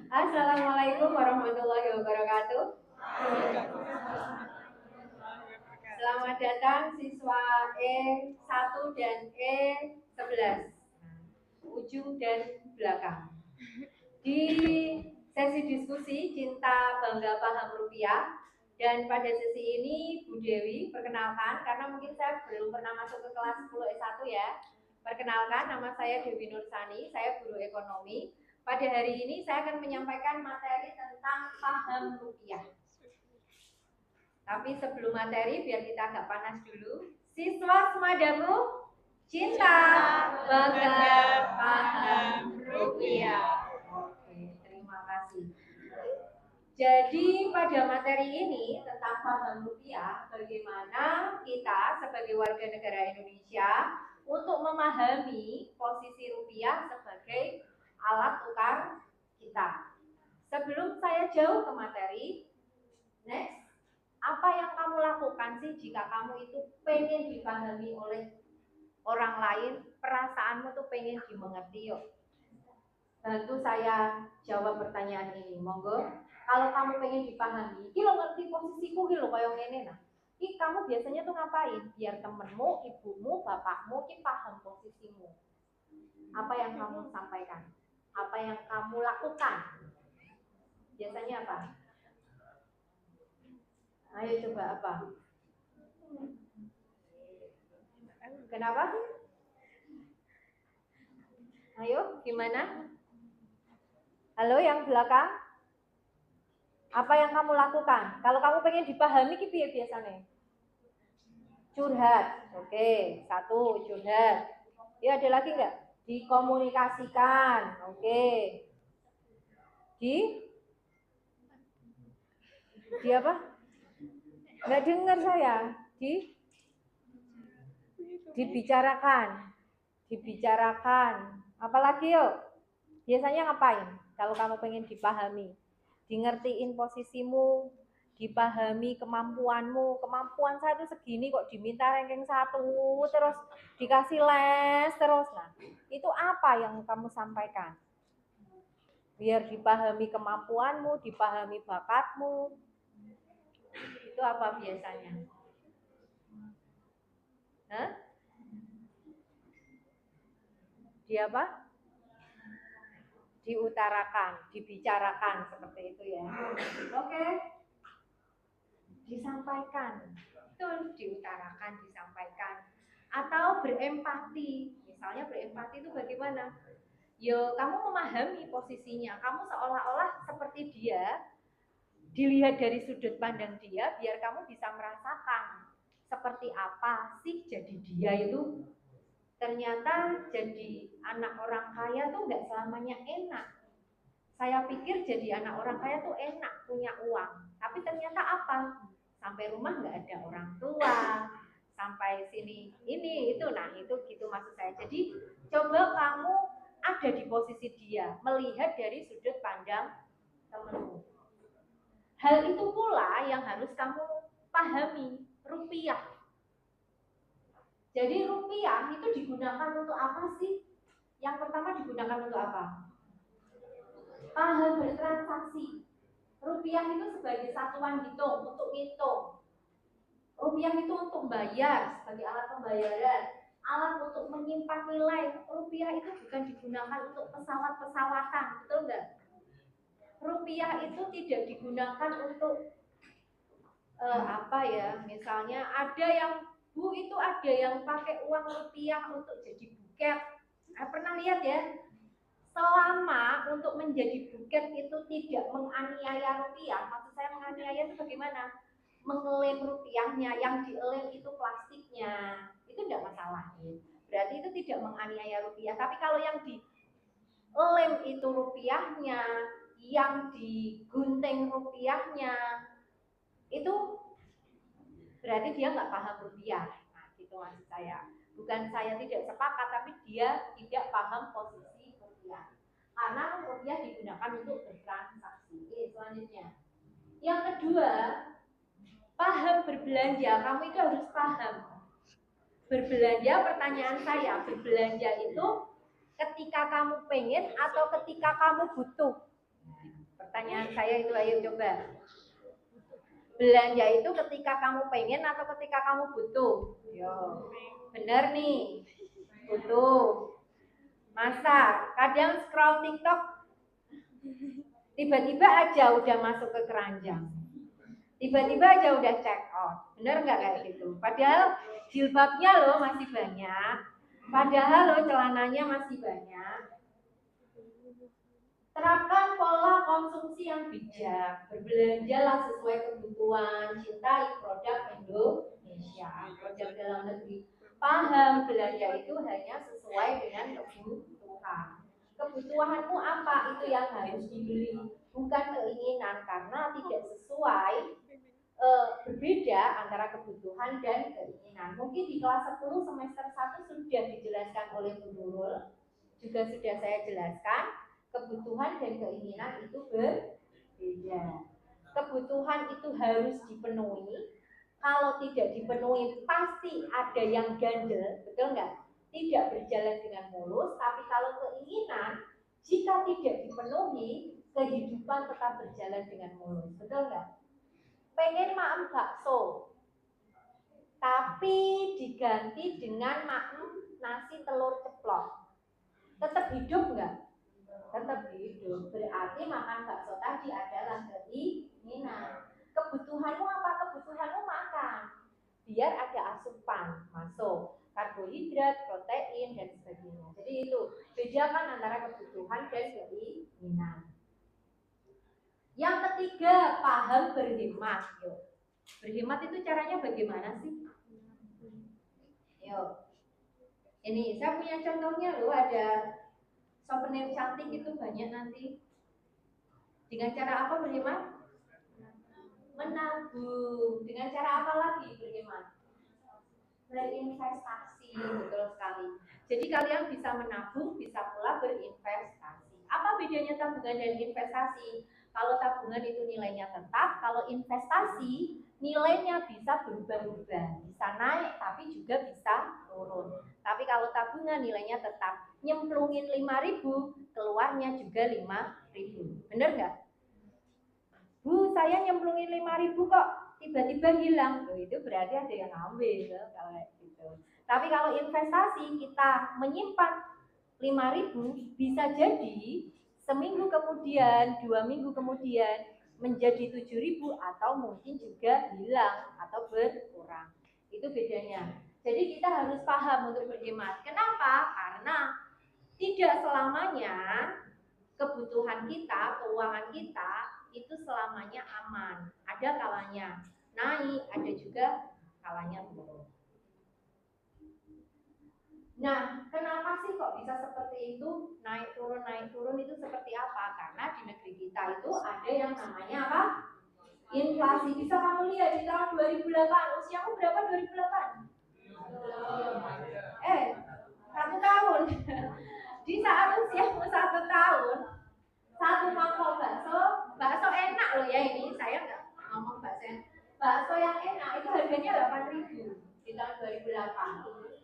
Assalamualaikum warahmatullahi wabarakatuh. Selamat datang siswa E1 dan E11, ujung dan belakang. Di sesi diskusi Cinta Bangga Paham Rupiah, dan pada sesi ini Bu Dewi perkenalkan, karena mungkin saya belum pernah masuk ke kelas 10 E1 ya. Perkenalkan, nama saya Dewi Nursani, saya guru ekonomi. Pada hari ini saya akan menyampaikan materi tentang paham rupiah. Tapi sebelum materi, biar kita agak panas dulu. Siswa semadaku, cinta, bangga, paham rupiah. Oke, terima kasih. Jadi pada materi ini tentang paham rupiah, bagaimana kita sebagai warga negara Indonesia untuk memahami posisi rupiah sebagai alat tukar kita. Sebelum saya jauh ke materi, next, apa yang kamu lakukan sih jika kamu itu pengen dipahami oleh orang lain, perasaanmu tuh pengen dimengerti? Yuk, bantu saya jawab pertanyaan ini, monggo. Kalau kamu pengen dipahami, iki lo ngerti posisiku iki lo kaya ngene nah. Iki kamu biasanya tuh ngapain? Biar temenmu, ibumu, bapakmu iki paham posisimu. Apa yang kamu sampaikan? Apa yang kamu lakukan? Biasanya apa? Ayo coba apa? Kenapa? Ayo, gimana? Halo yang belakang? Apa yang kamu lakukan? Kalau kamu pengen dipahami, piye biasanya? Curhat. Oke, satu, curhat. Ya, ada lagi nggak? Dikomunikasikan. Oke. Di apa? Nggak dengar saya. Dibicarakan. Apalagi yuk? Biasanya ngapain? Kalau kamu pengen dipahami, dingertiin posisimu, dipahami kemampuanmu. Kemampuan saya itu segini kok diminta ranking 1, terus dikasih les terus. Nah, itu apa yang kamu sampaikan? Biar dipahami kemampuanmu, dipahami bakatmu. Itu apa biasanya? Hah? Di apa? Diutarakan, dibicarakan seperti itu ya. Oke. Disampaikan. Itu diutarakan, disampaikan. Atau berempati. Misalnya berempati itu bagaimana? Yo, kamu memahami posisinya. Kamu seolah-olah seperti dia, dilihat dari sudut pandang dia, biar kamu bisa merasakan seperti apa sih jadi dia itu. Ternyata jadi anak orang kaya tuh nggak selamanya enak. Saya pikir jadi anak orang kaya tuh enak, punya uang. Tapi ternyata apa? Sampai rumah nggak ada orang tua, sampai sini ini itu. Nah itu gitu maksud saya. Jadi coba kamu ada di posisi dia, melihat dari sudut pandang temanmu. Hal itu pula yang harus kamu pahami, rupiah. Jadi rupiah itu digunakan untuk apa sih? Yang pertama digunakan untuk apa? Paham bertransaksi. Rupiah itu sebagai satuan hitung, untuk hitung. Rupiah itu untuk bayar, sebagai alat pembayaran. Alat untuk menyimpan nilai. Rupiah itu bukan digunakan untuk pesawat-pesawatan, betul nggak? Rupiah itu tidak digunakan untuk apa ya? Misalnya ada yang Bu itu ada yang pakai uang rupiah untuk jadi buket. Pernah lihat ya? Selama untuk menjadi buket itu tidak menganiaya rupiah, maksud saya menganiaya itu bagaimana? Mengelem rupiahnya, yang dielem itu plastiknya, itu tidak masalah. Berarti itu tidak menganiaya rupiah. Tapi kalau yang dilem itu rupiahnya, yang digunting rupiahnya, itu berarti dia nggak paham rupiah. Nah, gitu maksud saya. Bukan saya tidak sepakat, tapi dia tidak paham posisi rupiah. Karena rupiah digunakan untuk bertransaksi. Oke, selanjutnya. Yang kedua, paham berbelanja. Kamu itu harus paham. Berbelanja, pertanyaan saya, berbelanja itu Ketika kamu pengen atau ketika kamu butuh? Pertanyaan saya itu, ayo coba. Belanja itu ketika kamu pengen atau ketika kamu butuh? Yo, bener nih, butuh. Masa kadang scroll TikTok tiba-tiba aja udah masuk ke keranjang, tiba-tiba aja udah check out, bener nggak kayak gitu? Padahal jilbabnya loh masih banyak, padahal loh celananya masih banyak. Terapkan pola konsumsi yang bijak, berbelanjalah sesuai kebutuhan, cintai produk Indonesia, produk dalam negeri. Paham belanja itu hanya sesuai dengan kebutuhan. Kebutuhanmu apa itu yang harus dibeli, bukan keinginan, karena tidak sesuai, berbeda antara kebutuhan dan keinginan. Mungkin di kelas 10 semester 1 sudah dijelaskan oleh Bu Nurul, juga sudah saya jelaskan. Kebutuhan dan keinginan itu berbeda. Kebutuhan itu harus dipenuhi. Kalau tidak dipenuhi pasti ada yang ganjel, betul nggak? Tidak berjalan dengan mulus. Tapi kalau keinginan, jika tidak dipenuhi, kehidupan tetap berjalan dengan mulus, betul nggak? Pengen makan bakso, tapi diganti dengan makan nasi telur ceplok, tetap hidup nggak? Tetap hidup. Berarti makan bakso tadi adalah keinginan. Kebutuhanmu apa? Kebutuhanmu makan, biar ada asupan masuk, karbohidrat, protein, dan sebagainya. Jadi itu bedakan antara kebutuhan dan keinginan. Yang ketiga, paham berhemat. Yuk. Berhemat itu caranya bagaimana sih? Yuk. Ini saya punya contohnya loh, ada souvenir cantik itu banyak nanti. Dengan cara apa berhemat? Menabung. Dengan cara apa lagi berhemat? Berinvestasi, betul sekali. Jadi kalian bisa menabung, bisa pula berinvestasi. Apa bedanya tabungan dan investasi? Kalau tabungan itu nilainya tetap, kalau investasi nilainya bisa berubah-ubah, bisa naik tapi juga bisa turun. Tapi kalau tabungan nilainya tetap, nyemplungin 5.000, keluarnya juga 5.000. Bener nggak? Bu, saya nyemplungin 5.000 kok tiba-tiba hilang. Loh, itu berarti ada yang ngambil kalau gitu. Tapi kalau investasi kita menyimpan 5.000, bisa jadi seminggu kemudian, 2 minggu kemudian menjadi 7.000 atau mungkin juga hilang atau berkurang. Itu bedanya. Jadi kita harus paham untuk berhemat. Kenapa? Karena tidak selamanya kebutuhan kita, keuangan kita itu selamanya aman. Ada kalanya naik, ada juga kalanya turun. Nah, kenapa sih kok bisa seperti itu? Naik turun itu seperti apa? Karena di negeri kita itu ada yang namanya apa? Inflasi. Bisa kamu lihat di tahun 2008. Usiamu berapa 2008? 1 tahun. Di saat usiamu 1 tahun, satu mangkok bakso enak loh ya, ini saya nggak ngomong bakso yang enak itu harganya 8.000 di tahun 2008.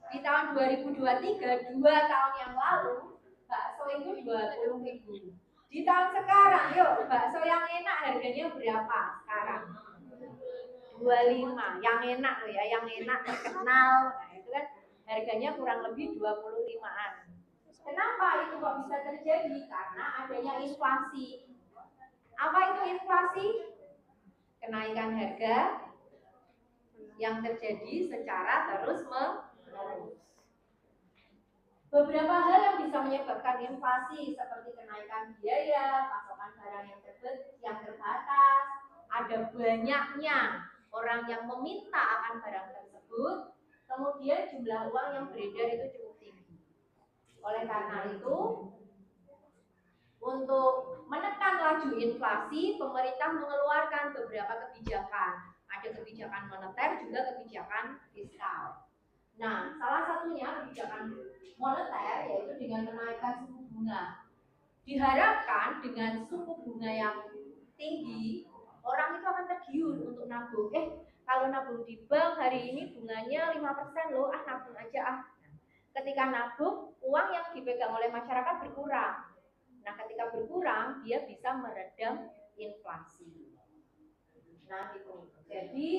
Di tahun 2023, 2 tahun yang lalu, bakso itu 20.000. Di tahun sekarang, yuk bakso yang enak harganya berapa sekarang? 25. Yang enak loh ya, yang enak terkenal. Nah, itu kan harganya kurang lebih 25-an. Kenapa itu kok bisa terjadi? Karena adanya inflasi. Apa itu inflasi? Kenaikan harga yang terjadi secara terus-menerus. Beberapa hal yang bisa menyebabkan inflasi seperti kenaikan biaya, pasokan barang yang terbatas, ada banyaknya orang yang meminta akan barang tersebut, kemudian jumlah uang yang beredar itu cukup tinggi. Oleh karena itu, untuk menekan laju inflasi, pemerintah mengeluarkan beberapa kebijakan. Ada kebijakan moneter, juga kebijakan fiskal. Nah, salah satunya kebijakan moneter yaitu dengan menaikkan suku bunga. Diharapkan dengan suku bunga yang tinggi, orang itu akan tergiur untuk nabung. Kalau nabung di bank hari ini bunganya 5% loh, nabung aja ah. ketika nabung, uang yang dipegang oleh masyarakat berkurang. Nah, ketika berkurang, dia bisa meredam inflasi. Nah, itu. Jadi,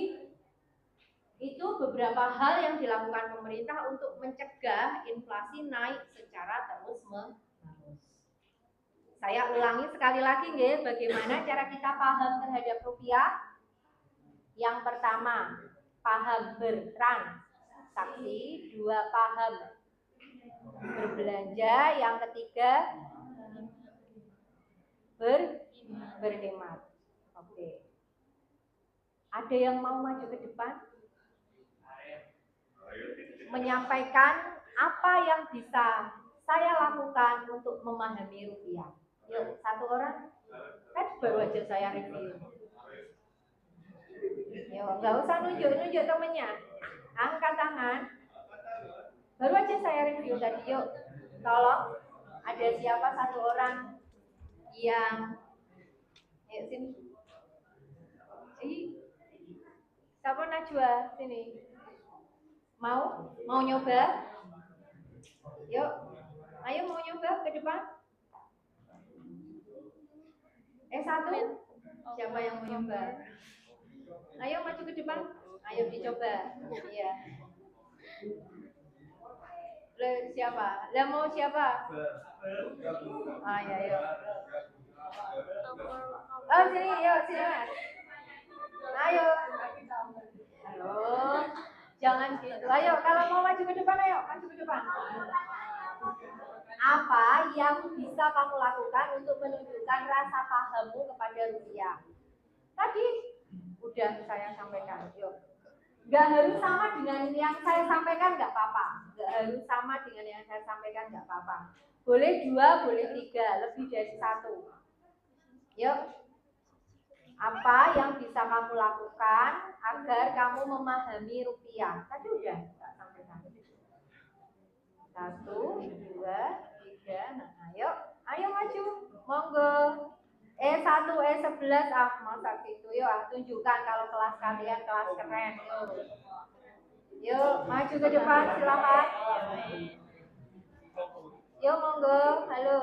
itu beberapa hal yang dilakukan pemerintah untuk mencegah inflasi naik secara terus-menerus. Saya ulangi sekali lagi, nggih, bagaimana cara kita paham terhadap rupiah? Yang pertama, paham bertransaksi, dua paham berbelanja, yang ketiga berhemat. Oke. Ada yang mau maju ke depan? Menyampaikan apa yang bisa saya lakukan untuk memahami rupiah. Yuk, satu orang. Kan baru aja saya review. Yuk, nggak usah nunjuk-nunjuk temennya. Angkat tangan. Baru aja saya review tadi. Yuk, tolong. Ada siapa satu orang yang sini? Siapa Najwa sini? Mau nyoba? Yuk, ayo mau nyoba ke depan? Satu, siapa yang mau nyoba? Ayo maju ke depan, ayo dicoba. Iya. Siapa? Lah mau siapa? Ya, yuk. Oh sini, yuk sini mas. Ayo. Halo. Jangan gitu. Ayo, kalau mau maju ke depan, ayo maju ke depan. Apa yang bisa kamu lakukan untuk menunjukkan rasa pahammu kepada rupiah? Tadi udah saya sampaikan. Yuk. Gak harus sama dengan yang saya sampaikan, gak apa-apa. Gak harus sama dengan yang saya sampaikan, gak apa-apa. Boleh 2, boleh 3, lebih dari 1. Yuk. Apa yang bisa kamu lakukan agar kamu memahami rupiah? Tadi udah gak sampaikan. 1, 2, 3. Nah, ayo maju. Monggo. E1, E11, masa gitu. Yuk, tunjukkan kalau kelas kalian kelas keren. Yuk, maju ke depan, silakan. Yuk, monggo. Halo.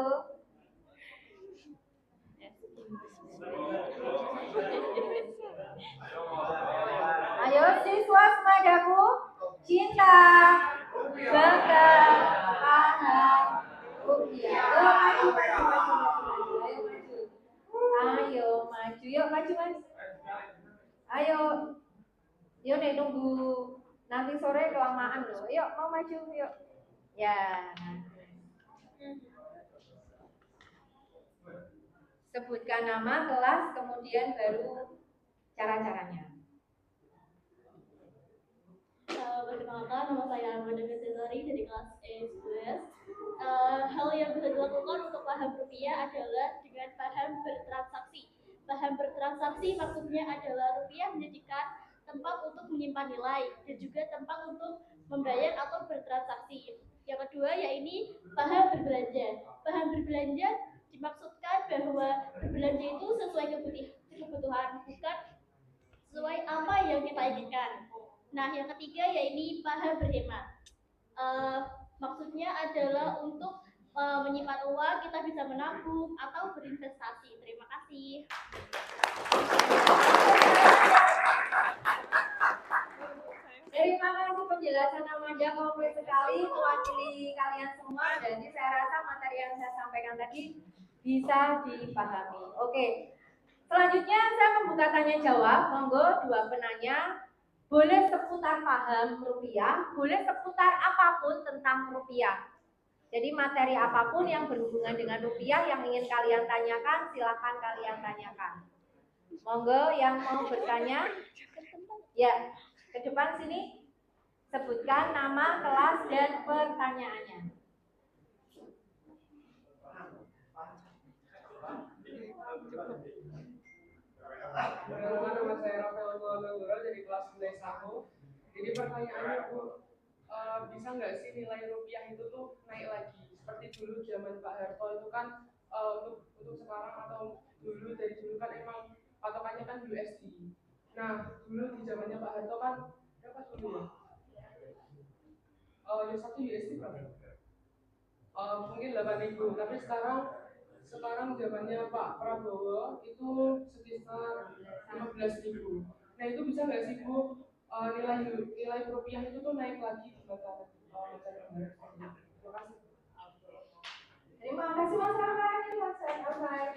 Ayo siswa semadaku, cinta, bangga, paham, rupiah. Ayo maju. Ayo maju, yuk maju mas. Ayo, yuk nih nunggu nanti sore kelamaan loh. Yuk mau maju, yuk. Ya. Sebutkan nama, kelas, kemudian baru cara-caranya. Perkenalkan, nama saya Amanda Cesari dari kelas E11. Hal yang bisa dilakukan untuk paham rupiah adalah dengan paham bertransaksi. Paham bertransaksi maksudnya adalah rupiah menjadikan tempat untuk menyimpan nilai dan juga tempat untuk membayar atau bertransaksi. Yang kedua yaitu paham berbelanja. Paham berbelanja dimaksudkan bahwa berbelanja itu sesuai kebutuhan, bukan sesuai apa yang kita inginkan. Nah, yang ketiga yaitu paham berhemat. Maksudnya adalah untuk menyimpan uang, kita bisa menabung atau berinvestasi. Terima kasih. Terima kasih penjelasan Amanda, komplit sekali mewakili kalian semua. Jadi saya rasa materi yang saya sampaikan tadi bisa dipahami. Oke, selanjutnya saya membuka tanya jawab. Monggo dua penanya. Boleh seputar paham rupiah, boleh seputar apapun tentang rupiah. Jadi materi apapun yang berhubungan dengan rupiah yang ingin kalian tanyakan, silakan kalian tanyakan. Monggo yang mau bertanya, ya ke depan sini. Sebutkan nama, kelas, dan pertanyaannya. Nama saya Rafael Nurul dari kelas 1. Jadi pertanyaannya Bu, bisa nggak sih nilai rupiah itu tuh naik lagi? Seperti dulu zaman Pak Harto itu kan untuk sekarang atau dulu dari dulu kan emang patokannya kan USD. Nah dulu di zamannya Pak Harto kan berapa dulu ya? yang satu USD berapa? Mungkin 8.000, tapi sekarang zamannya Pak Prabowo itu sekitar 15.000. Nah itu bisa nggak sih Bu, nilai rupiah itu tuh naik lagi di mata negara? Terima kasih. Terima kasih Mas Rafael, Mas Rafael.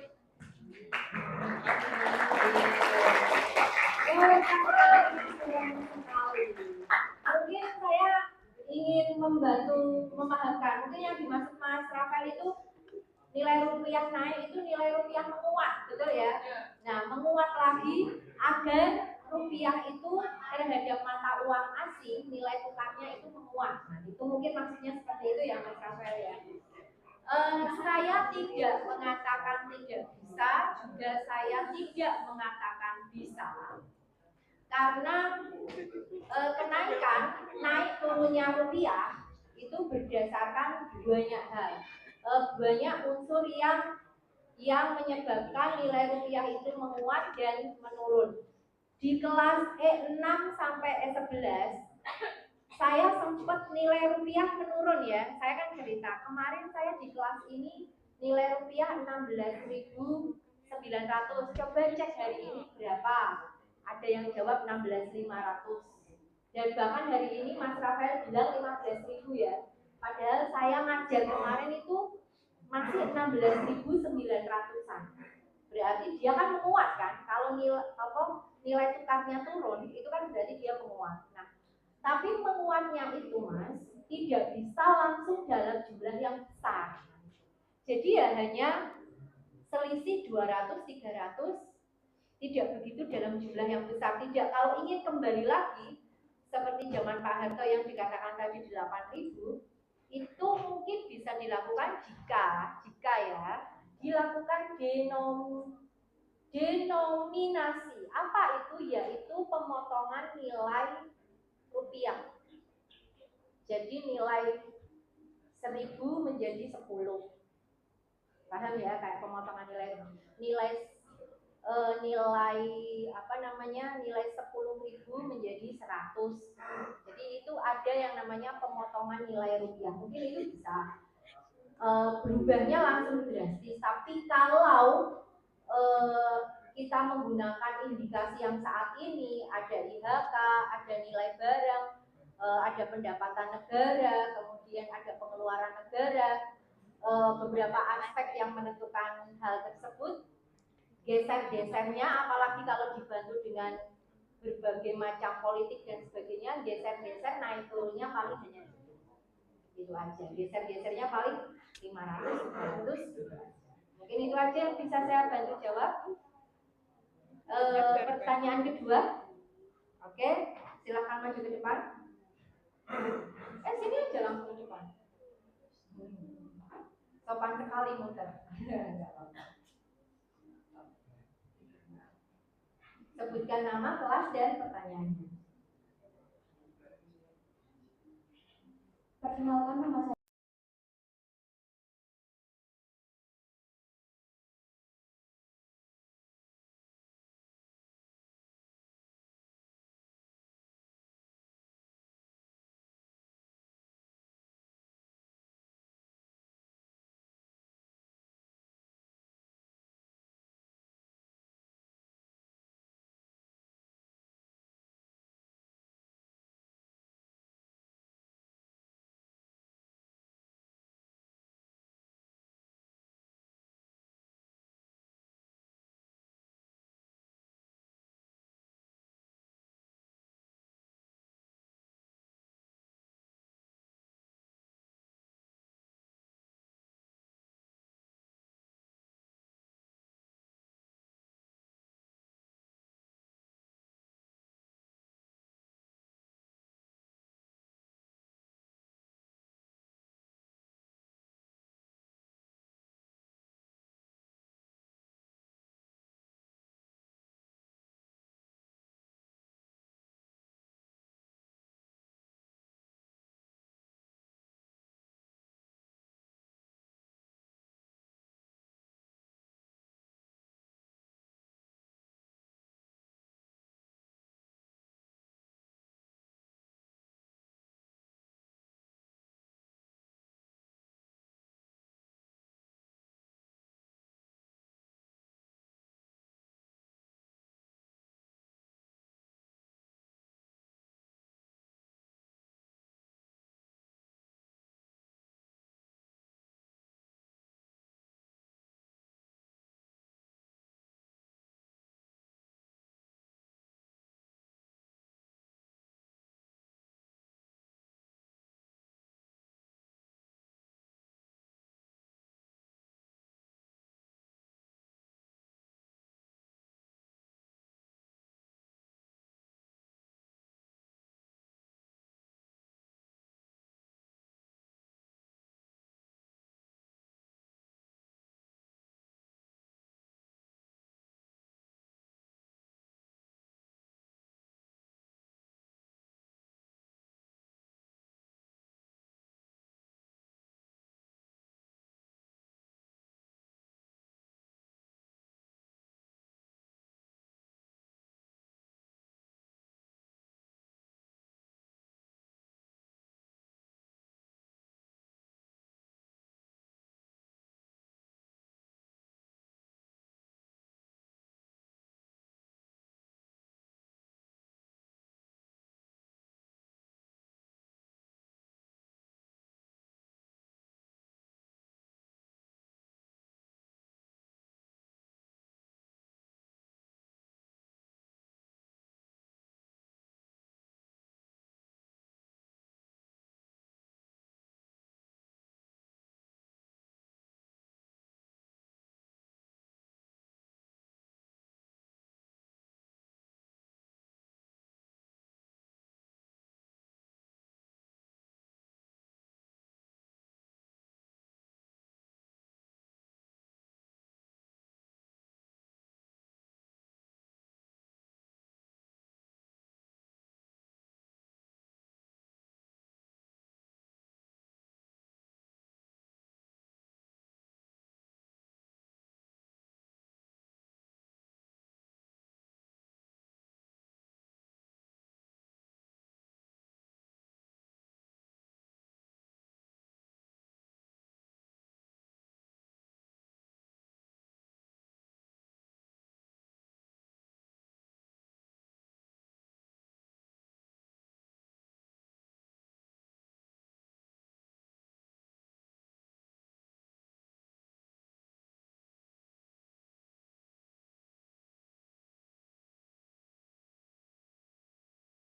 Mungkin saya ingin membantu memahamkan. Mungkin yang dimaksud Mas Rafael itu nilai rupiah naik itu nilai rupiah menguat, betul ya? Nah, menguat lagi agar rupiah itu terhadap mata uang asing nilai tukarnya itu menguat. Nah, itu mungkin maksudnya seperti itu ya Mas Rafael ya. Saya tidak mengatakan tidak bisa, juga saya tidak mengatakan bisa, karena kenaikan naik turunnya rupiah itu berdasarkan banyak hal, banyak unsur yang menyebabkan nilai rupiah itu menguat dan menurun. Di kelas E6 sampai E11 saya sempat nilai rupiah menurun ya. Saya kan cerita, kemarin saya di kelas ini nilai rupiah 16.900. Coba cek hari ini berapa? Ada yang jawab 16.500. Dan bahkan hari ini Mas Rafael bilang 15.000 ya. Padahal saya ngajar kemarin itu masih 16.900-an. Berarti dia kan menguat kan? Kalau nilai tukarnya turun, itu kan berarti dia menguat. Nah, tapi menguatnya itu Mas, tidak bisa langsung dalam jumlah yang besar. Jadi ya hanya selisih 200-300, tidak begitu dalam jumlah yang besar. Tidak, kalau ingin kembali lagi seperti zaman Pak Harto yang dikatakan tadi 8.000, itu mungkin bisa dilakukan jika ya dilakukan denominasi. Apa itu? Yaitu pemotongan nilai rupiah. Jadi nilai 1.000 menjadi 10. Paham ya, kayak pemotongan nilai nilai 10.000 menjadi 100. Jadi itu ada yang namanya pemotongan nilai rupiah. Mungkin itu bisa berubahnya langsung drastis. Tapi kalau kita menggunakan indikasi yang saat ini, ada IHK, ada nilai barang, ada pendapatan negara, kemudian ada pengeluaran negara, beberapa aspek yang menentukan hal tersebut, geser-gesernya, apalagi kalau dibantu dengan berbagai macam politik dan sebagainya, geser-geser naik turunnya paling hanya itu aja, geser-gesernya paling 500, 100 gitu aja. Mungkin itu aja yang bisa saya bantu jawab. Pertanyaan kedua, oke, silakan maju ke depan. Sini aja langsung ke depan. Sopan sekali muter. Sebutkan nama, kelas, dan pertanyaannya. Perkenalkan, nama saya